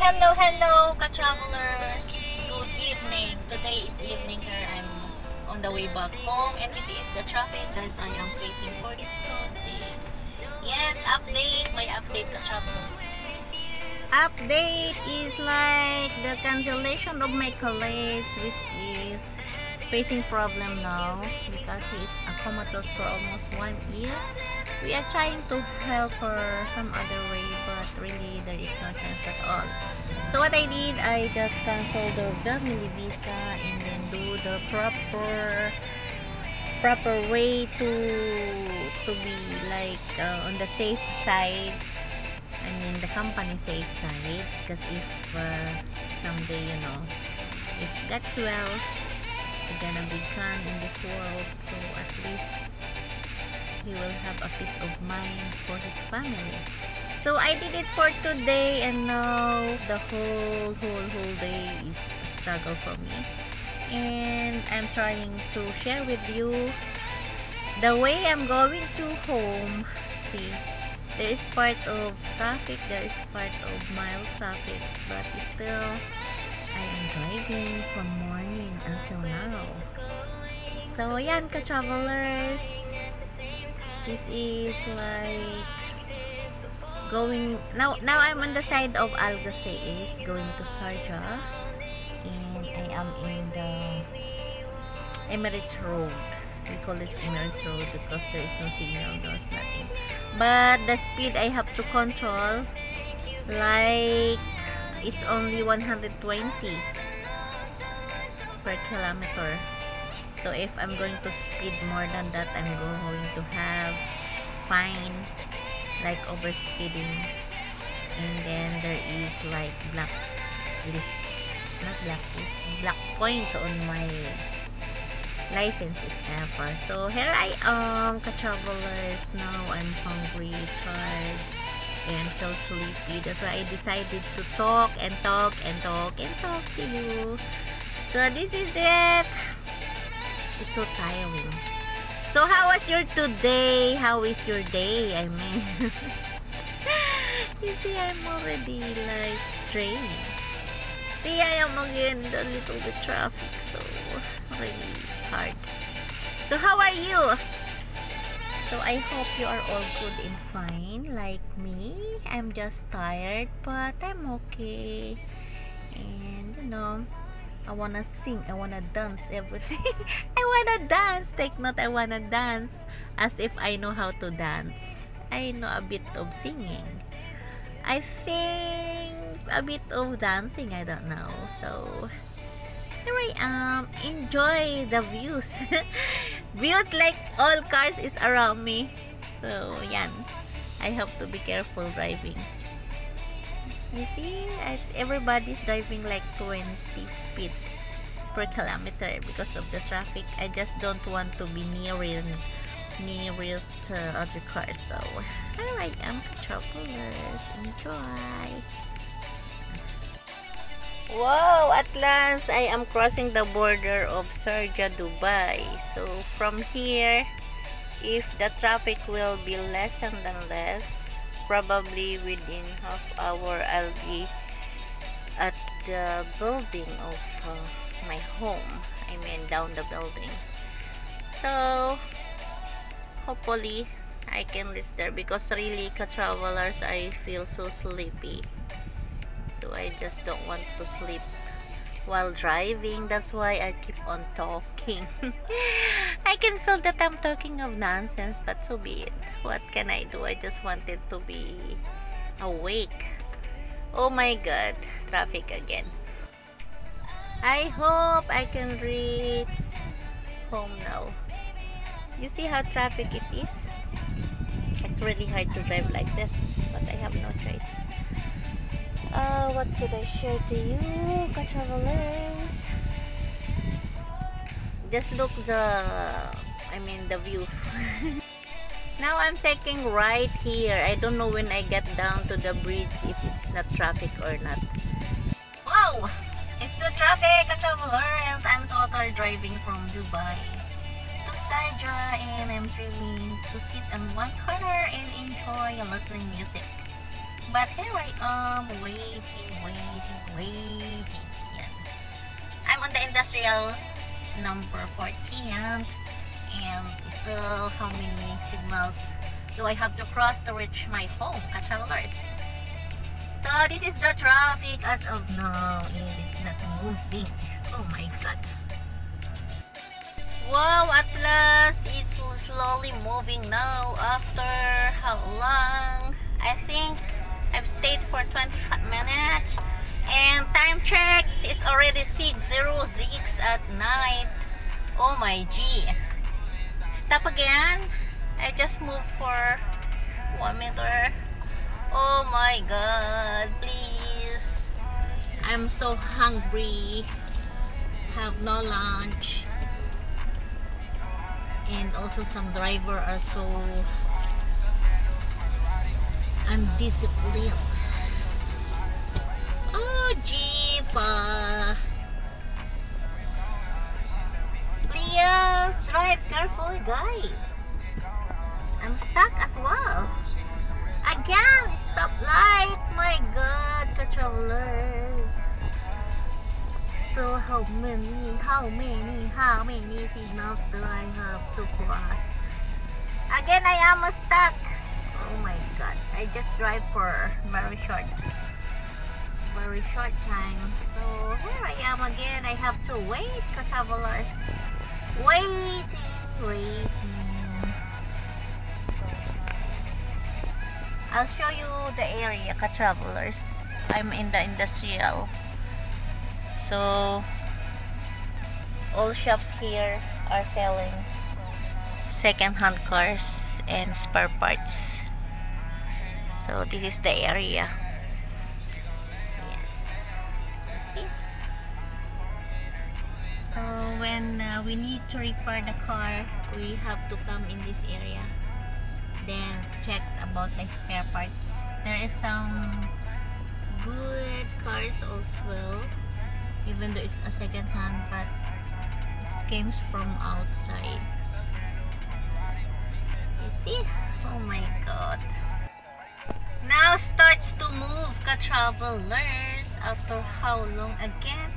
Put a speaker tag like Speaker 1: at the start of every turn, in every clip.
Speaker 1: Hello, ka-travelers. Good evening. Today is evening here. I'm on the way back home, and this is the traffic as I am facing for today. Yes, update. My update, ka-travelers. Update is like the cancellation of my colleagues, which is facing problem now because he is a comatose for almost 1 year. We are trying to help her some other way, but really there is no chance at all. So what I did, I just canceled the family visa and then do the proper way to be like on the safe side. I mean the company safe side, because if someday, you know, if that's well, we're gonna be gone in this world, so at least he will have a peace of mind for his family. So I did it for today, and now the whole day is a struggle for me, and I'm trying to share with you the way I'm going to home. See, there is part of traffic, there is part of mild traffic, but still I am driving from morning until now. So yan, ka-travelers, this is like going now I'm on the side of Algeciras going to Sharjah, and I am in the Emirates Road. We call this Emirates Road because there is no signal, there's nothing, but the speed I have to control, like it's only 120 per kilometer. So if I'm going to speed more than that, I'm going to have fine, like overspeeding, and then there is like black points on my license if ever. So here I am, ka-travelers. Now I'm hungry, tired, and so sleepy. That's why I decided to talk to you. So this is it. It's so tiring. So how was your today? How is your day? I mean, you see, I'm already like drained. See, I am again a little bit traffic, so really it's hard. So how are you? So I hope you are all good and fine like me. I'm just tired, but I'm okay. And you know, I wanna sing, I wanna dance, everything. I wanna dance. Take note, I wanna dance as if I know how to dance. I know a bit of singing. I think a bit of dancing, I don't know. So here I am. Enjoy the views. Views like all cars is around me. So yan. I have to be careful driving. You see, everybody's driving like 20 speed per kilometer because of the traffic. I just don't want to be nearest other cars. So here I am, travelers. Enjoy. Wow, at last I am crossing the border of Sharjah, Dubai. So from here, if the traffic will be less and less, probably within half hour I'll be at the building of my home. I mean down the building. So hopefully I can reach there, because really, ka-travelers, I feel so sleepy. So I just don't want to sleep while driving. That's why I keep on talking. I can feel that I'm talking of nonsense, but so be it. What can I do? I just wanted to be awake. Oh my god, traffic again. I hope I can reach home now. You see how traffic it is? It's really hard to drive like this, but I have no choice. What could I share to you, ka-travelers? Just look the view. Now I'm taking right here. I don't know when I get down to the bridge if it's not traffic or not. Wow! It's the traffic, ka-travelers! I'm so tired driving from Dubai to Sharjah, and I'm feeling to sit in one corner and enjoy listening music. But here I am, waiting. Yan. I'm on the industrial number 14th, and still how many signals do I have to cross to reach my home, travelers? So this is the traffic as of now, and it's not moving. Oh my god. Wow, at last it's slowly moving now. After how long? I think I've stayed for 25 minutes, and time check is already 6:06 at night. Oh my g. Stop again. I just moved for 1 meter. Oh my god, please. I'm so hungry. Have no lunch. And also some driver are so undisciplined. Oh jeepa. Please drive carefully, guys. I'm stuck as well. Again, stoplight. My god, travelers. So how many signals do I have to cross? Again, I am stuck. Oh my god, I just drive for very short time. So here I am again. I have to wait, travelers. Waiting. I'll show you the area, travelers. I'm in the industrial. So all shops here are selling second-hand cars and spare parts. So this is the area. Yes, you see. So when we need to repair the car, we have to come in this area, then check about the spare parts. There is some good cars also, even though it's a second hand, but it comes from outside. You see? Oh my god. Now starts to move, travelers. After how long again?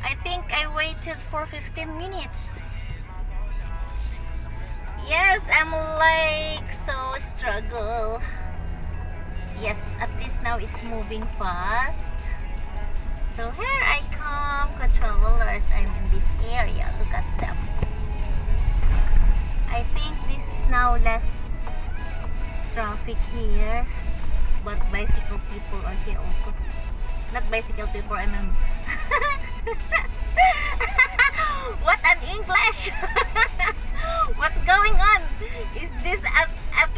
Speaker 1: I think I waited for 15 minutes. Yes, I'm like so struggle. Yes, at least now it's moving fast. So here I come, travelers. I'm in this area. Look at them. I think this is now less traffic here, but bicycle people are here also. Not bicycle people, I mean what an English. What's going on? Is this at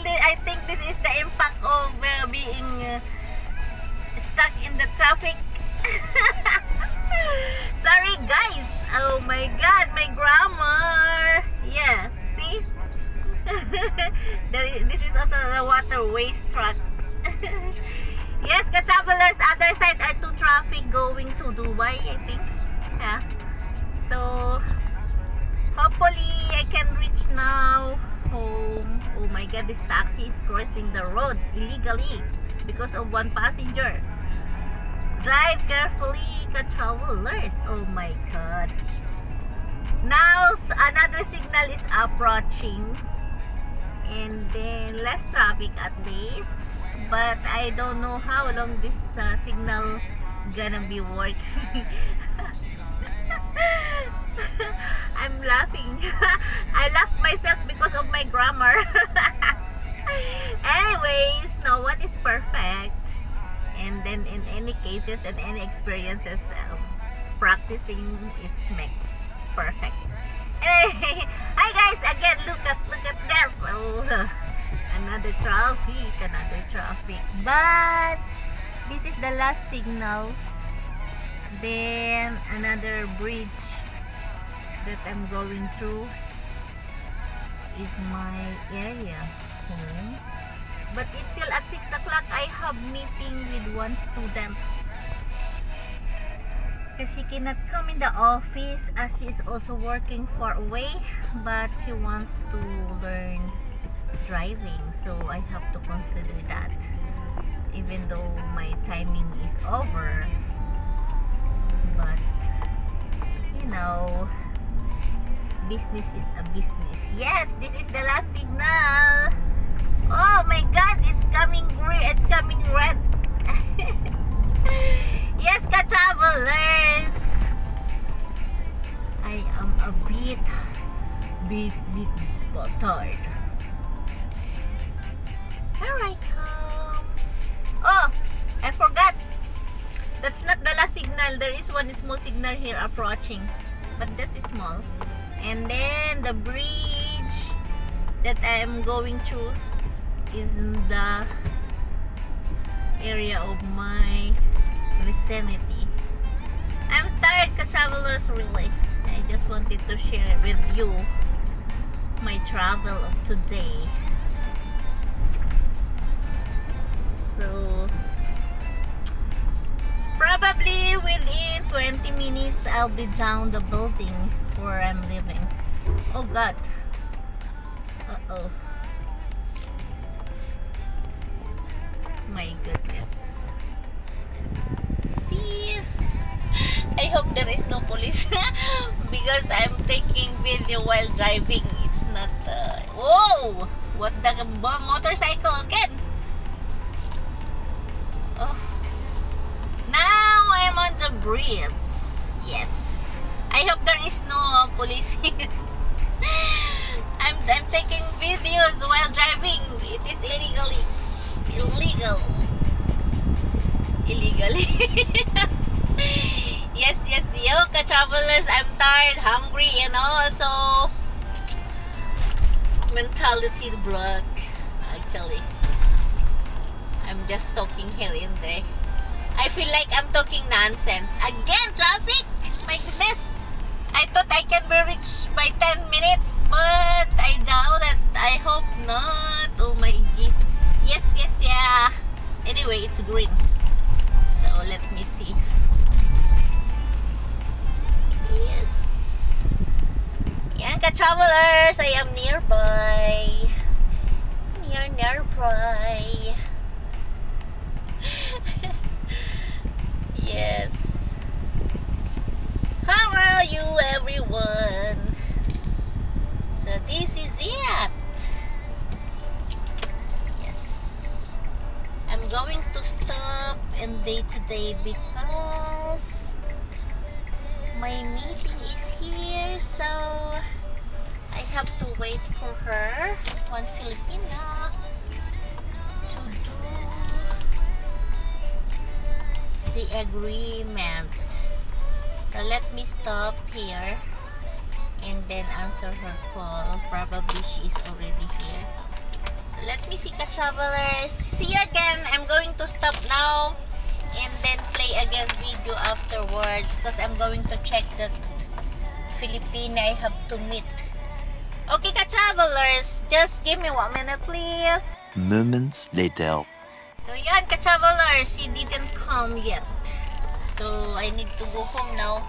Speaker 1: least I think this is the impact of being stuck in the traffic. Sorry guys. Oh my god, my grammar. Yeah, see. This is also the waterways truck. Yes, travelers, other side are two traffic going to Dubai, I think. Yeah. So hopefully I can reach now home. Oh my god, this taxi is crossing the road illegally because of one passenger. Drive carefully, travelers. Oh my god. Now another signal is approaching, and then less traffic at least, but I don't know how long this signal gonna be working. I'm laughing. I laugh myself because of my grammar. Anyways, no one is perfect, and then in any cases and any experiences, practicing is makes perfect. Hey, hi guys, again, look at that. Oh, another traffic, but this is the last signal. Then another bridge that I'm going through is my area home, but it's still at 6 o'clock. I have meeting with one student because she cannot come in the office as she is also working far away, but she wants to learn driving, so I have to consider that. Even though my timing is over, but you know, business is a business. Yes, this is the last signal. Oh my god, it's coming green, it's coming red. Yes, ka-travelers, I am a bit tired. Here I come. Oh, I forgot. That's not the last signal. There is one small signal here approaching, but this is small. And then the bridge that I am going through is in the area of my vicinity. I'm tired, ka-travelers, really. I just wanted to share with you my travel of today. So probably within 20 minutes I'll be down the building where I'm living. Oh god. Uh-oh. My goodness. See? I hope there is no police because I'm taking video while driving. It's not whoa! What the motorcycle again? Oh. Now I'm on the bridge. Yes. I hope there is no police here. I'm taking videos while driving. It is illegally. Illegally. Yes, yo, ka-travelers, I'm tired, hungry, and also mentality block. Actually, I'm just talking here and there. I feel like I'm talking nonsense. Again, traffic! My goodness! I thought I can be reached by 10 minutes, but I doubt it. I hope not. Oh my G. Yes, yeah. Anyway, it's green. So, let me see. Yes. Yan, ka-travelers, I am nearby. Nearby. Yes. How are you, everyone? So this is it. Yes. I'm going to stop in day to day because my meeting is here, so I have to wait for her, one Filipina, to do the agreement. So let me stop here and then answer her call. Probably she is already here. So let me see, ka-travelers. See you again. I'm going to stop now and then play again video afterwards because I'm going to check that Filipina I have to meet. Okay, ka-travelers, just give me 1 minute, please.
Speaker 2: Moments later.
Speaker 1: So yan, ka-travelers, she didn't come yet. So I need to go home now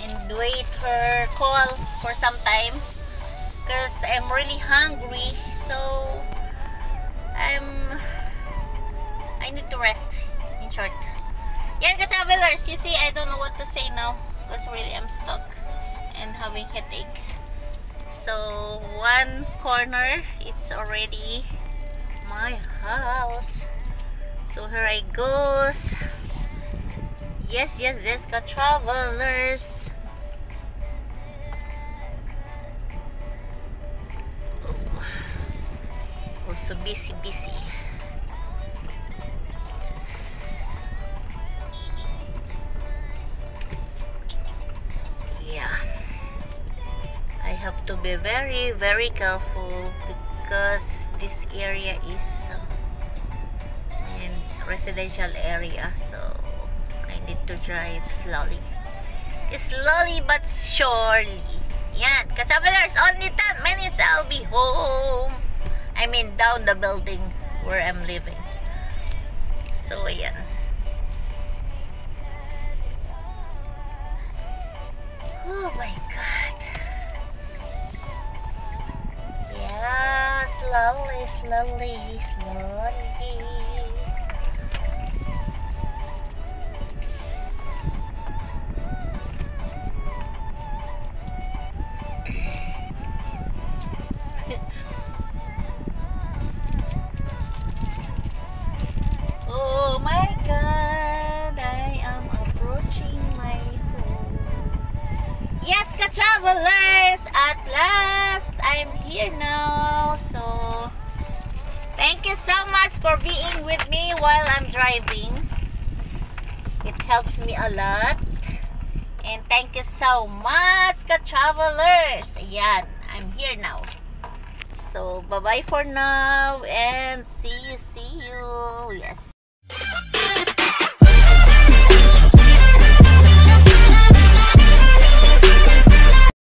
Speaker 1: and wait her call for some time because I'm really hungry. So I need to rest, in short. Yan, ka-travelers, you see, I don't know what to say now because really I'm stuck and having headache. So one corner, it's already my house. So here I goes. Yes, ka-travelers. Oh, also busy. Yes. Yeah. I have to be very, very careful because this area is in residential area, so I need to drive slowly but surely. Yan, ka-travelers, only 10 minutes I'll be home. I mean down the building where I'm living. So ayan. Oh my god. Yeah, slowly, slowly, slowly. Oh my God, I am approaching my home. Yes, ka-travelers, at last, I'm here now. So, thank you so much for being with me while I'm driving. It helps me a lot. And thank you so much, ka-travelers. Ayan, I'm here now. So, bye-bye for now and see you. Yes.